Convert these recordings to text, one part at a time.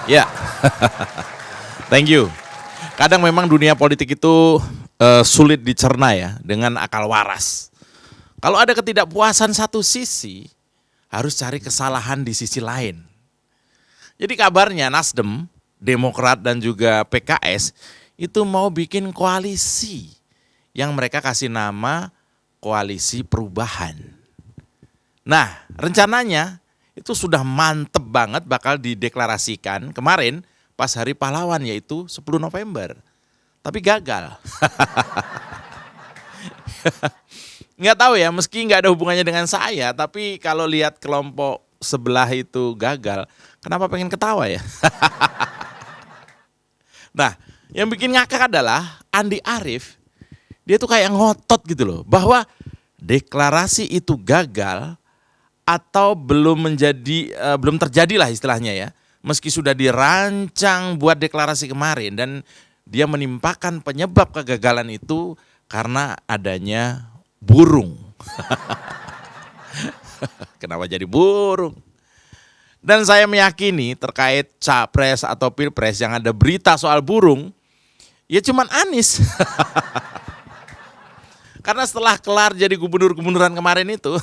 Ya, thank you. Kadang memang dunia politik itu sulit dicerna ya dengan akal waras. Kalau ada ketidakpuasan satu sisi, harus cari kesalahan di sisi lain. Jadi kabarnya Nasdem, Demokrat dan juga PKS itu mau bikin koalisi yang mereka kasih nama Koalisi Perubahan. Nah, rencananya itu sudah mantep banget bakal dideklarasikan kemarin pas Hari Pahlawan yaitu 10 November. Tapi gagal. Nggak tahu ya, meski nggak ada hubungannya dengan saya, tapi kalau lihat kelompok sebelah itu gagal, kenapa pengen ketawa ya? Nah, yang bikin ngakak adalah Andi Arief, dia tuh kayak ngotot gitu loh, bahwa deklarasi itu gagal atau belum terjadi lah istilahnya ya. Meski sudah dirancang buat deklarasi kemarin dan dia menimpakan penyebab kegagalan itu karena adanya burung. Kenapa jadi burung? Dan saya meyakini terkait capres atau pilpres yang ada berita soal burung, ya cuman Anies. Karena setelah kelar jadi gubernur-gubernuran kemarin itu,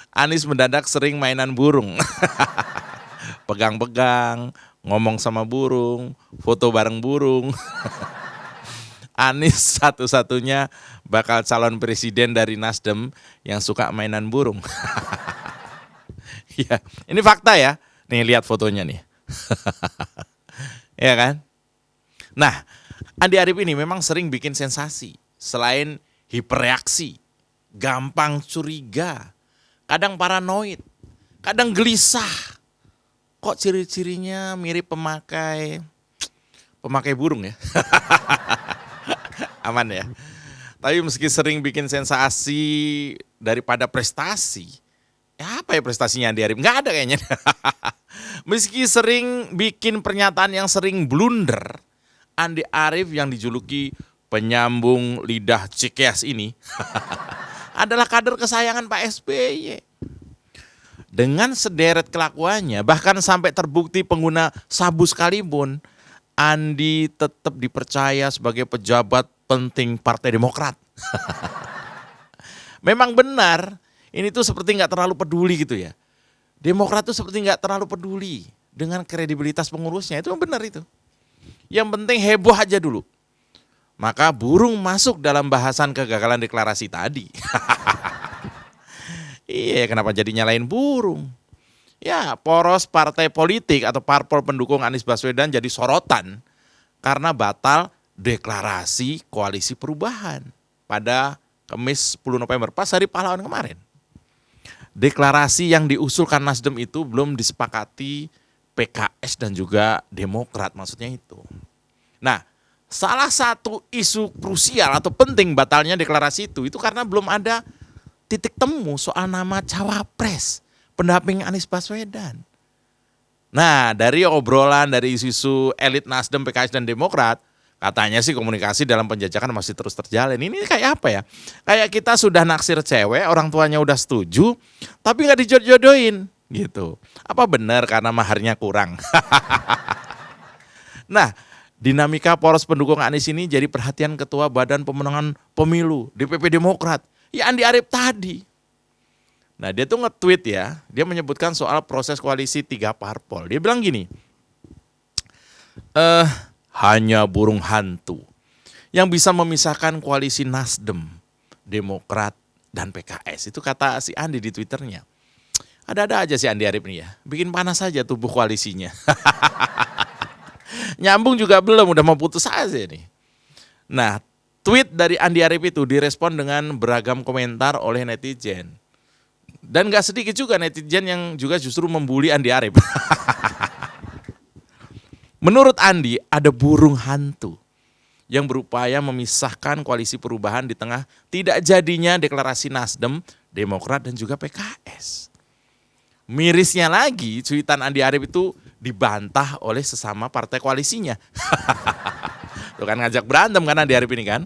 Anies mendadak sering mainan burung. Pegang-pegang, ngomong sama burung, foto bareng burung. Anies satu-satunya bakal calon presiden dari Nasdem yang suka mainan burung. Ya, ini fakta ya. Nih lihat fotonya nih. Ya kan? Nah, Andi Arief ini memang sering bikin sensasi. Selain hiperreaksi, gampang curiga, kadang paranoid, kadang gelisah. Kok ciri-cirinya mirip pemakai burung ya? Aman ya. Tapi meski sering bikin sensasi daripada prestasi, ya apa ya prestasinya Andi Arief? Nggak ada kayaknya. Meski sering bikin pernyataan yang sering blunder, Andi Arief yang dijuluki penyambung lidah cikeas ini adalah kader kesayangan Pak SBY. Dengan sederet kelakuannya, bahkan sampai terbukti pengguna sabu sekalipun, Andi tetap dipercaya sebagai pejabat penting Partai Demokrat. Memang benar, ini tuh seperti nggak terlalu peduli gitu ya. Demokrat tuh seperti nggak terlalu peduli dengan kredibilitas pengurusnya, itu benar itu. Yang penting heboh aja dulu. Maka burung masuk dalam bahasan kegagalan deklarasi tadi. Iya, kenapa jadi nyalain burung? Ya, poros partai politik atau parpol pendukung Anies Baswedan jadi sorotan karena batal deklarasi koalisi perubahan pada Kamis 10 November, pas Hari Pahlawan kemarin. Deklarasi yang diusulkan Nasdem itu belum disepakati PKS dan juga Demokrat, maksudnya itu. Nah, salah satu isu krusial atau penting batalnya deklarasi itu karena belum ada titik temu soal nama cawapres pendamping Anies Baswedan. Nah, dari obrolan dari isu-isu elit Nasdem, PKS dan Demokrat, katanya sih komunikasi dalam penjajakan masih terus terjalin. Ini kayak apa ya? Kayak kita sudah naksir cewek, orang tuanya udah setuju, tapi nggak dijodohin gitu. Apa benar karena maharnya kurang? Nah, dinamika poros pendukung Anies ini jadi perhatian Ketua Badan Pemenangan Pemilu DPP Demokrat, ya Andi Arief tadi. Nah, dia tuh nge-tweet ya, dia menyebutkan soal proses koalisi 3 parpol. Dia bilang gini, hanya burung hantu yang bisa memisahkan koalisi Nasdem, Demokrat, dan PKS. Itu kata si Andi di Twitternya. Ada-ada aja si Andi Arief nih ya, bikin panas aja tubuh koalisinya. Nyambung juga belum, udah mau putus aja nih. Nah, tweet dari Andi Arief itu direspon dengan beragam komentar oleh netizen. Dan gak sedikit juga netizen yang juga justru membuli Andi Arief. Menurut Andi, ada burung hantu yang berupaya memisahkan koalisi perubahan di tengah tidak jadinya deklarasi Nasdem, Demokrat, dan juga PKS. Mirisnya lagi, cuitan Andi Arief itu dibantah oleh sesama partai koalisinya. Tuh kan ngajak berantem kan Andi Arief ini kan.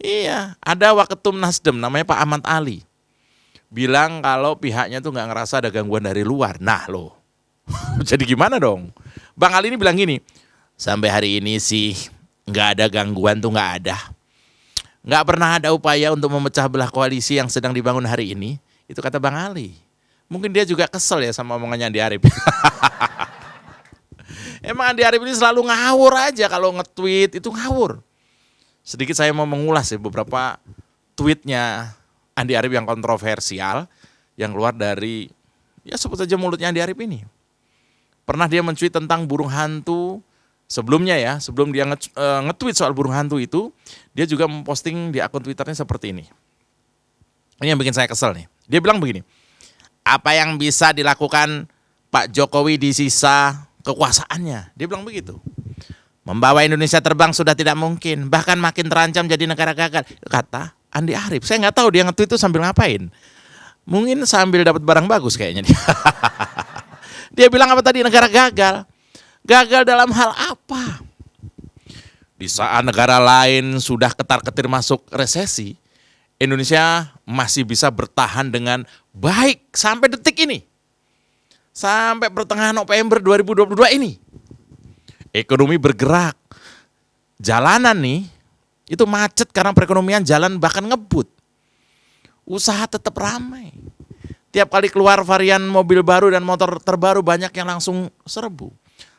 Iya, ada waketum Nasdem namanya Pak Ahmad Ali. Bilang kalau pihaknya tuh nggak ngerasa ada gangguan dari luar. Nah loh, Jadi gimana dong? Bang Ali ini bilang gini, sampai hari ini sih nggak ada gangguan tuh nggak ada. Nggak pernah ada upaya untuk memecah belah koalisi yang sedang dibangun hari ini. Itu kata Bang Ali. Mungkin dia juga kesel ya sama omongannya Andi Arief. Emang Andi Arief ini selalu ngawur aja kalau nge-tweet itu ngawur. Sedikit saya mau mengulas ya beberapa tweetnya Andi Arief yang kontroversial yang keluar dari ya sebut saja mulutnya Andi Arief ini. Pernah dia men-tweet tentang burung hantu sebelumnya ya, sebelum dia nge-tweet soal burung hantu itu, dia juga memposting di akun Twitternya seperti ini. Ini yang bikin saya kesel nih. Dia bilang begini, apa yang bisa dilakukan Pak Jokowi di sisa kekuasaannya? Dia bilang begitu. Membawa Indonesia terbang sudah tidak mungkin, bahkan makin terancam jadi negara gagal. Kata Andi Arief, saya nggak tahu dia nge-tweet itu sambil ngapain. Mungkin sambil dapat barang bagus kayaknya dia. Dia bilang apa tadi? Negara gagal. Gagal dalam hal apa? Di saat negara lain sudah ketar-ketir masuk resesi, Indonesia masih bisa bertahan dengan baik sampai detik ini. Sampai pertengahan November 2022 ini. Ekonomi bergerak. Jalanan nih, itu macet karena perekonomian jalan bahkan ngebut. Usaha tetap ramai. Tiap kali keluar varian mobil baru dan motor terbaru banyak yang langsung serbu.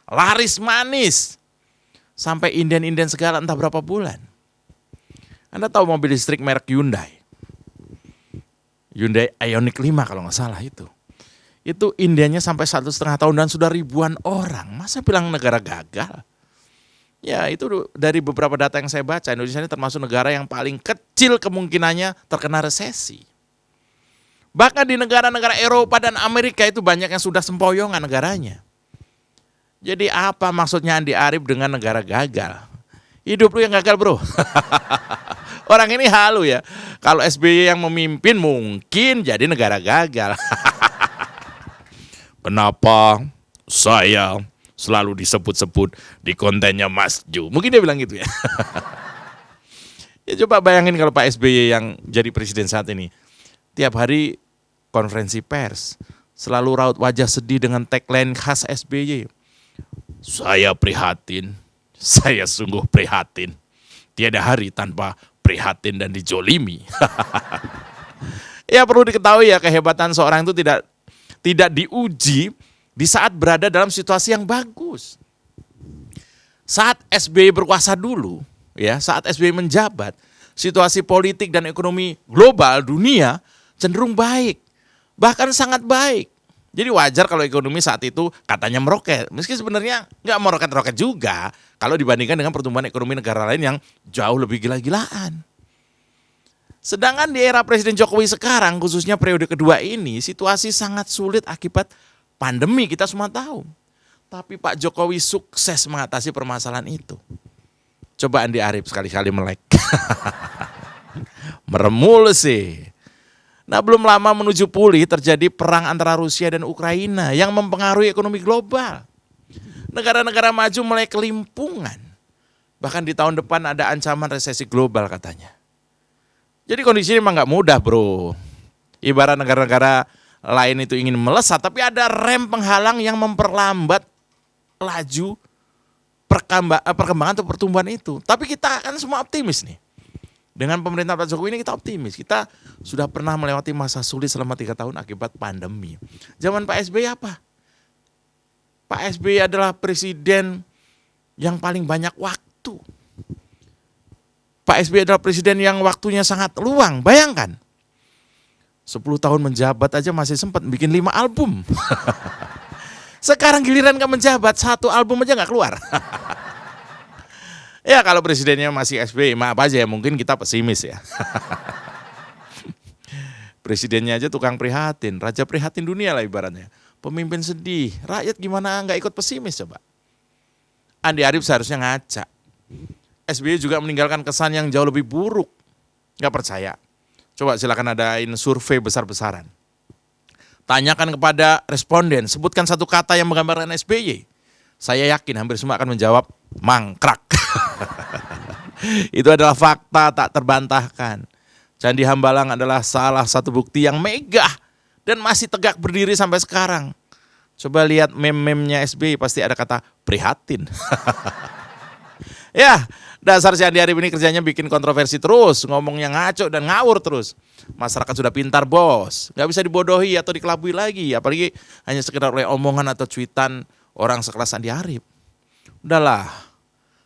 Laris manis. Sampai inden-inden segala entah berapa bulan. Anda tahu mobil listrik merek Hyundai? Hyundai Ioniq 5 kalau nggak salah itu. Itu indennya sampai 1,5 tahun dan sudah ribuan orang. Masa bilang negara gagal? Ya itu dari beberapa data yang saya baca, Indonesia ini termasuk negara yang paling kecil kemungkinannya terkena resesi. Bahkan di negara-negara Eropa dan Amerika itu banyak yang sudah sempoyongan negaranya. Jadi apa maksudnya Andi Arief dengan negara gagal? Hidup lu yang gagal bro. Orang ini halu ya. Kalau SBY yang memimpin mungkin jadi negara gagal. Kenapa saya selalu disebut-sebut di kontennya Mas Ju? Mungkin dia bilang gitu ya. Ya coba bayangin kalau Pak SBY yang jadi presiden saat ini. Tiap hari konferensi pers. Selalu raut wajah sedih dengan tagline khas SBY. Saya prihatin. Saya sungguh prihatin. Tiada hari tanpa prihatin dan dijolimi. Ya perlu diketahui ya kehebatan seorang itu tidak diuji di saat berada dalam situasi yang bagus. Saat SBY berkuasa dulu, ya, saat SBY menjabat, situasi politik dan ekonomi global dunia cenderung baik, bahkan sangat baik. Jadi wajar kalau ekonomi saat itu katanya meroket, meski sebenarnya nggak meroket-roket juga kalau dibandingkan dengan pertumbuhan ekonomi negara lain yang jauh lebih gila-gilaan. Sedangkan di era Presiden Jokowi sekarang, khususnya periode kedua ini, situasi sangat sulit akibat pandemi, kita semua tahu. Tapi Pak Jokowi sukses mengatasi permasalahan itu. Coba Andi Arief sekali-kali melek. Meremul sih. Nah belum lama menuju pulih terjadi perang antara Rusia dan Ukraina yang mempengaruhi ekonomi global. Negara-negara maju mulai kelimpungan. Bahkan di tahun depan ada ancaman resesi global katanya. Jadi kondisi ini memang gak mudah bro. Ibarat negara-negara lain itu ingin melesat, tapi ada rem penghalang yang memperlambat laju perkembangan atau pertumbuhan itu. Tapi kita kan semua optimis nih. Dengan pemerintah Pak Jokowi ini kita optimis. Kita sudah pernah melewati masa sulit selama 3 tahun akibat pandemi. Zaman Pak SBY apa? Pak SBY adalah presiden yang paling banyak waktu. Pak SBY adalah presiden yang waktunya sangat luang. Bayangkan. 10 tahun menjabat aja masih sempat bikin 5 album. Sekarang giliran gak menjabat, 1 album aja gak keluar. Ya kalau presidennya masih SBY, maaf aja ya mungkin kita pesimis ya. Presidennya aja tukang prihatin, raja prihatin dunia lah ibaratnya. Pemimpin sedih, rakyat gimana gak ikut pesimis coba. Andi Arief seharusnya ngaca. SBY juga meninggalkan kesan yang jauh lebih buruk. Gak percaya. Coba silakan adain survei besar-besaran. Tanyakan kepada responden, sebutkan 1 kata yang menggambarkan SBY. Saya yakin hampir semua akan menjawab mangkrak. Itu adalah fakta tak terbantahkan. Candi Hambalang adalah salah satu bukti yang megah dan masih tegak berdiri sampai sekarang. Coba lihat meme-memnya SBY pasti ada kata prihatin. Ya, dasar si Andi Arief ini kerjanya bikin kontroversi terus, ngomongnya ngaco dan ngawur terus. Masyarakat sudah pintar bos, nggak bisa dibodohi atau dikelabui lagi, apalagi hanya sekedar oleh omongan atau cuitan orang sekelas Andi Arief. Udahlah,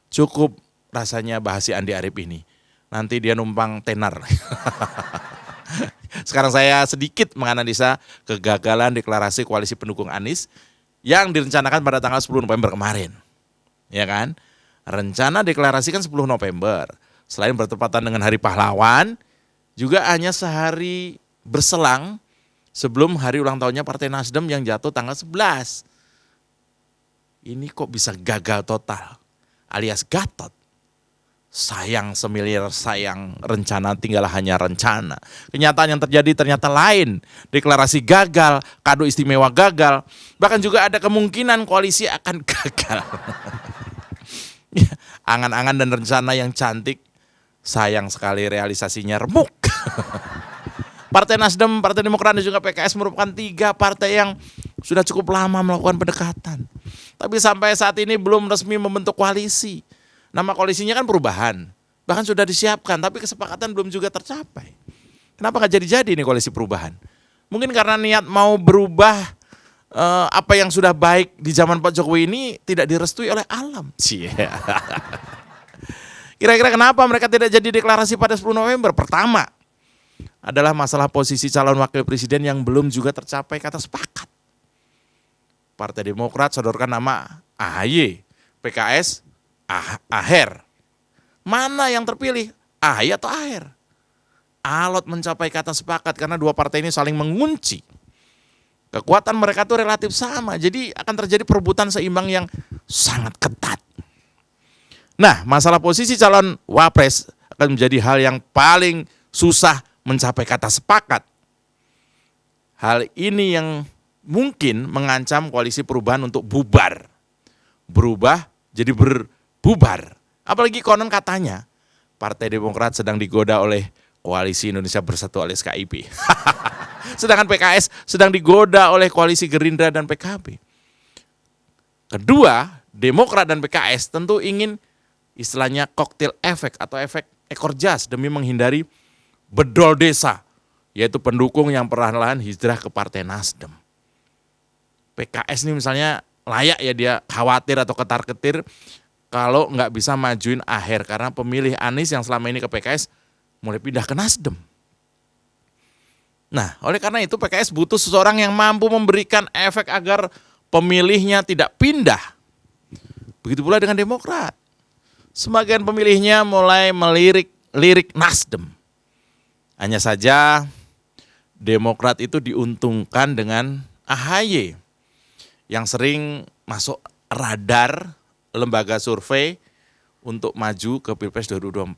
cukup rasanya bahas si Andi Arief ini. Nanti dia numpang tenar. Sekarang saya sedikit menganalisa kegagalan deklarasi koalisi pendukung Anies yang direncanakan pada tanggal 10 November kemarin. Ya kan? Rencana deklarasi kan 10 November. Selain bertepatan dengan Hari Pahlawan, juga hanya sehari berselang sebelum hari ulang tahunnya Partai Nasdem yang jatuh tanggal 11. Ini kok bisa gagal total, alias gatot. Sayang semilir sayang, rencana tinggal hanya rencana. Kenyataan yang terjadi ternyata lain. Deklarasi gagal, kado istimewa gagal. Bahkan juga ada kemungkinan koalisi akan gagal. Angan-angan dan rencana yang cantik, sayang sekali realisasinya remuk. Partai Nasdem, Partai Demokrat dan juga PKS merupakan 3 partai yang sudah cukup lama melakukan pendekatan. Tapi sampai saat ini belum resmi membentuk koalisi. Nama koalisinya kan Perubahan, bahkan sudah disiapkan, tapi kesepakatan belum juga tercapai. Kenapa nggak jadi-jadi nih koalisi Perubahan? Mungkin karena niat mau berubah apa yang sudah baik di zaman Pak Jokowi ini tidak direstui oleh alam. Kira-kira kenapa mereka tidak jadi deklarasi pada 10 November? Pertama adalah masalah posisi calon wakil presiden yang belum juga tercapai kata sepakat. Partai Demokrat sodorkan nama AHY, PKS Aher. Mana yang terpilih? AHY atau Aher? Alot mencapai kata sepakat karena 2 partai ini saling mengunci. Kekuatan mereka tuh relatif sama, jadi akan terjadi perebutan seimbang yang sangat ketat. Nah, masalah posisi calon wapres akan menjadi hal yang paling susah mencapai kata sepakat. Hal ini yang mungkin mengancam koalisi Perubahan untuk bubar. Berubah jadi berbubar. Apalagi konon katanya Partai Demokrat sedang digoda oleh Koalisi Indonesia Bersatu alias KIP. Sedangkan PKS sedang digoda oleh koalisi Gerindra dan PKB. Kedua, Demokrat dan PKS tentu ingin istilahnya koktail efek atau efek ekor jas demi menghindari bedol desa, yaitu pendukung yang perlahan-lahan hijrah ke Partai Nasdem. PKS ini misalnya layak ya dia khawatir atau ketar-ketir kalau nggak bisa majuin Aher karena pemilih Anies yang selama ini ke PKS mulai pindah ke Nasdem. Nah, oleh karena itu PKS butuh seseorang yang mampu memberikan efek agar pemilihnya tidak pindah. Begitu pula dengan Demokrat. Sebagian pemilihnya mulai melirik Nasdem. Hanya saja Demokrat itu diuntungkan dengan AHY yang sering masuk radar lembaga survei untuk maju ke Pilpres 2024.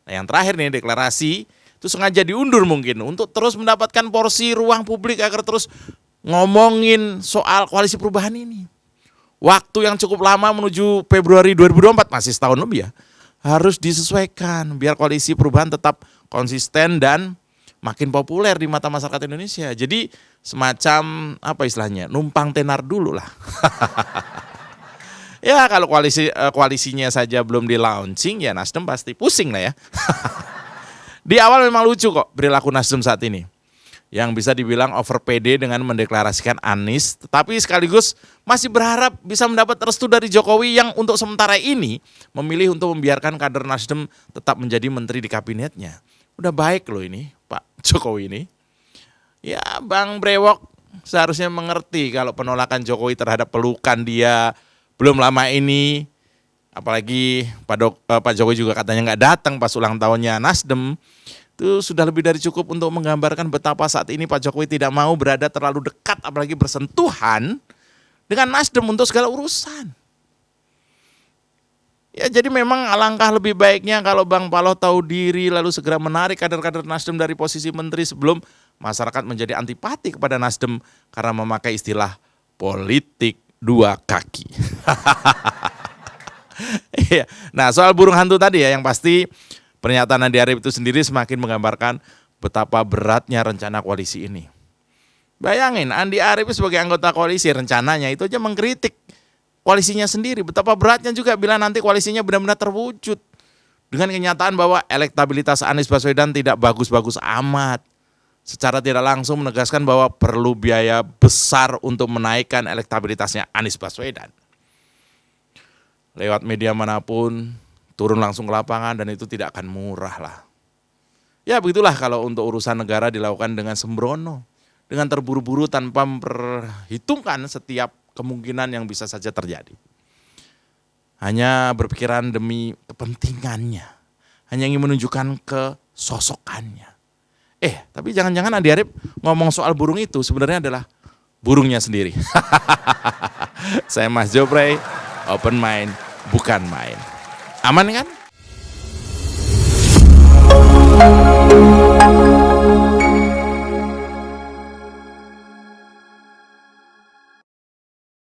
Nah, yang terakhir nih deklarasi itu sengaja diundur mungkin untuk terus mendapatkan porsi ruang publik agar terus ngomongin soal koalisi perubahan ini. Waktu yang cukup lama menuju Februari 2024, masih setahun lebih ya, harus disesuaikan biar koalisi perubahan tetap konsisten dan makin populer di mata masyarakat Indonesia. Jadi semacam apa istilahnya, numpang tenar dulu lah. Ya kalau koalisinya saja belum di launching ya Nasdem pasti pusing lah ya. Di awal memang lucu kok perilaku Nasdem saat ini. Yang bisa dibilang over PD dengan mendeklarasikan Anies, tetapi sekaligus masih berharap bisa mendapat restu dari Jokowi yang untuk sementara ini memilih untuk membiarkan kader Nasdem tetap menjadi menteri di kabinetnya. Udah baik loh ini Pak Jokowi ini. Ya Bang Brewok seharusnya mengerti kalau penolakan Jokowi terhadap pelukan dia belum lama ini, apalagi Pak Jokowi juga katanya nggak datang pas ulang tahunnya Nasdem, itu sudah lebih dari cukup untuk menggambarkan betapa saat ini Pak Jokowi tidak mau berada terlalu dekat, apalagi bersentuhan dengan Nasdem untuk segala urusan. Ya jadi memang alangkah lebih baiknya kalau Bang Paloh tahu diri lalu segera menarik kader-kader Nasdem dari posisi menteri sebelum masyarakat menjadi antipati kepada Nasdem karena memakai istilah politik 2 kaki. Nah soal burung hantu tadi ya, yang pasti pernyataan Andi Arief itu sendiri semakin menggambarkan betapa beratnya rencana koalisi ini. Bayangin Andi Arief sebagai anggota koalisi rencananya itu aja mengkritik koalisinya sendiri. Betapa beratnya juga bila nanti koalisinya benar-benar terwujud. Dengan kenyataan bahwa elektabilitas Anies Baswedan tidak bagus-bagus amat. Secara tidak langsung menegaskan bahwa perlu biaya besar untuk menaikkan elektabilitasnya Anies Baswedan. Lewat media manapun, turun langsung ke lapangan dan itu tidak akan murah lah. Ya begitulah kalau untuk urusan negara dilakukan dengan sembrono. Dengan terburu-buru tanpa memperhitungkan setiap kemungkinan yang bisa saja terjadi. Hanya berpikiran demi kepentingannya. Hanya ingin menunjukkan kesosokannya. Tapi jangan-jangan Andi Arief ngomong soal burung itu sebenarnya adalah burungnya sendiri. Saya Mas Joprey, open mind, bukan main. Aman kan?